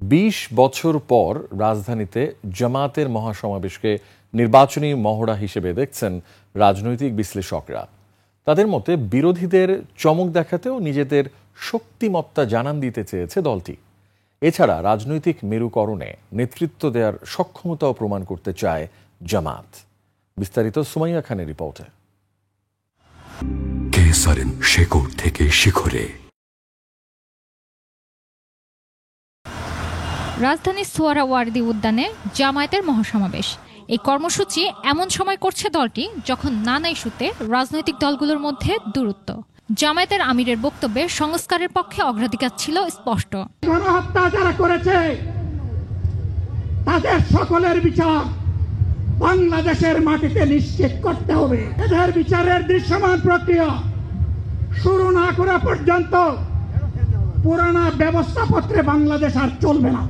২০ বছর পর রাজধানীতে জামায়াতের মহাসমাবেশকে নির্বাচনী মহড়া হিসেবে দেখছেন রাজনৈতিক বিশ্লেষকরা। তাদের মতে বিরোধীদের চমক দেখাতেও নিজেদের শক্তিমত্তা জানান দিতে চেয়েছে দলটি। এছাড়া রাজনৈতিক মেরুকরণে নেতৃত্ব দেওয়ার সক্ষমতাও প্রমাণ করতে চায় জামায়াত। বিস্তারিত সুমাইয়া খানের রিপোর্টে। শেকড় থেকে শিখরে। রাজধানীর সোহরাওয়ার্দী উদ্যানে জামায়াতের মহাসমাবেশ। এই কর্মসূচি এমন সময় করছে দলটি যখন নানা ইস্যুতে রাজনৈতিক দলগুলোর মধ্যে দূরত্ব। জামায়াতের আমিরের বক্তব্যে সংস্কারের পক্ষে অগ্রাধিকার ছিল স্পষ্ট। গণহত্যা যারা করেছে তাদের সকলের বিচার বাংলাদেশের মাটিতে নিশ্চিত করতে হবে। এদের বিচারের দৃশ্যমান প্রক্রিয়া শুরু না করা পর্যন্ত পুরানা ব্যবস্থাপত্রে বাংলাদেশ আর চলবে না।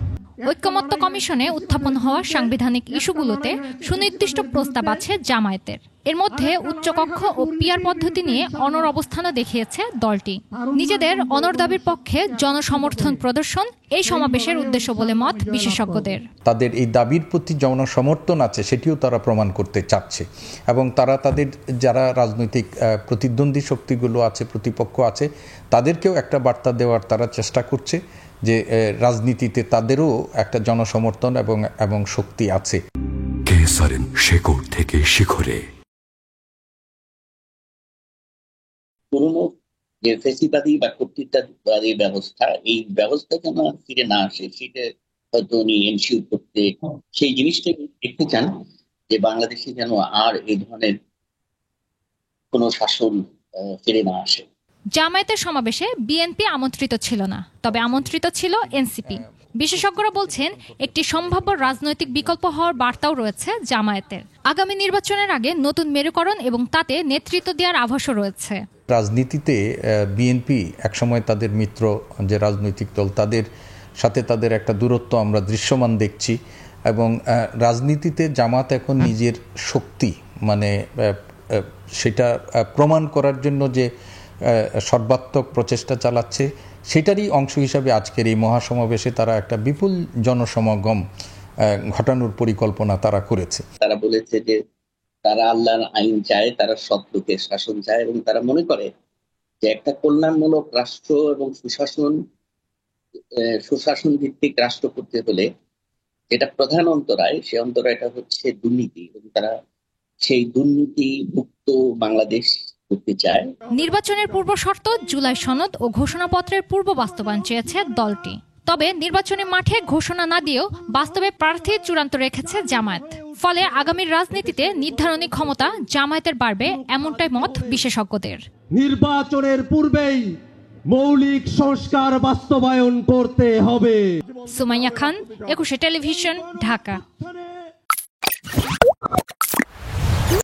ঐক্যমত্য কমিশনে উত্থাপন হওয়া সাংবিধানিক ইস্যুগুলোতে সুনির্দিষ্ট প্রস্তাব আছে জামায়াতের। এর মধ্যে উচ্চকক্ষ ও পিআর পদ্ধতি নিয়ে অনড় অবস্থানও দেখিয়েছে দলটি। নিজেদের অনড় দাবির পক্ষে জনসমর্থন প্রদর্শন এই সমাবেশের উদ্দেশ্য বলে মত বিশেষজ্ঞদের। তাদের এই দাবির প্রতি জনসমর্থন আছে সেটিও তারা প্রমাণ করতে চাচ্ছে এবং তারা তাদের যারা রাজনৈতিক প্রতিদ্বন্দ্বী শক্তিগুলো আছে, প্রতিপক্ষ আছে, তাদেরকেও একটা বার্তা দেওয়ার তারা চেষ্টা করছে যে রাজনীতিতে তাদেরও একটা জনসমর্থন এবং শক্তি আছে। শেকড় থেকে শিখরে। পুরনো যে ফেসিবাদী বা কর্তৃত্ববাদী ব্যবস্থা, এই ব্যবস্থা যেন ফিরে না আসে, সেটা হয়তো উনি এনশিওর করতে সেই জিনিসটা দেখতে চান যে বাংলাদেশে যেন আর এই ধরনের কোনো শাসন ফিরে না আসে। জামায়াতের সমাবেশে বিএনপি আমন্ত্রিত ছিল না, তবে আমন্ত্রিত ছিল এনসিপি। বিশেষজ্ঞরা বলছেন একটি সম্ভাব্য রাজনৈতিক বিকল্প হওয়ার বার্তাও রয়েছে জামায়াতের। আগামী নির্বাচনের আগে নতুন মেরুকরণ এবং তাতে নেতৃত্ব দেওয়ার আভাসও রয়েছে। রাজনীতিতে বিএনপি একসময় তাদের মিত্র যে রাজনৈতিক দল, তাদের সাথে তাদের একটা দূরত্ব আমরা দৃশ্যমান দেখছি এবং রাজনীতিতে জামাত এখন নিজের শক্তি সেটা প্রমাণ করার জন্য যে সর্বাত্মক প্রচেষ্টা চালাচ্ছে, সেটারই অংশ হিসাবে আজকের এই মহাসমাবেশে তারা একটা বিপুল জনসমাগম ঘটানোর পরিকল্পনা তারা করেছে। তারা বলেছে যে তারা আল্লাহর আইন চায়, তারা সৎ লোকের শাসন চায় এবং তারা মনে করে যে একটা কল্যাণমূলক রাষ্ট্র এবং সুশাসন ভিত্তিক রাষ্ট্র করতে হলে যেটা প্রধান অন্তরায়, সে অন্তরায়টা হচ্ছে দুর্নীতি, এবং তারা সেই দুর্নীতি মুক্ত বাংলাদেশ করতে চায়। নির্বাচনের পূর্ব শর্ত জুলাই সনদ ও ঘোষণাপত্রের পূর্ব বাস্তবায়ন চেয়েছে দলটি। তবে নির্বাচনী মাঠে ঘোষণা না দিয়েও বাস্তবে প্রার্থী চূড়ান্ত রেখেছে জামায়াত। ফলে আগামীর রাজনীতিতে নির্ধারণী ক্ষমতা জামায়াতের বাড়বে, এমনটাই মত বিশেষজ্ঞদের। নির্বাচনের পূর্বেই মৌলিক সংস্কার বাস্তবায়ন করতে হবে। সুমাইয়া খান, 21 টেলিভিশন, ঢাকা।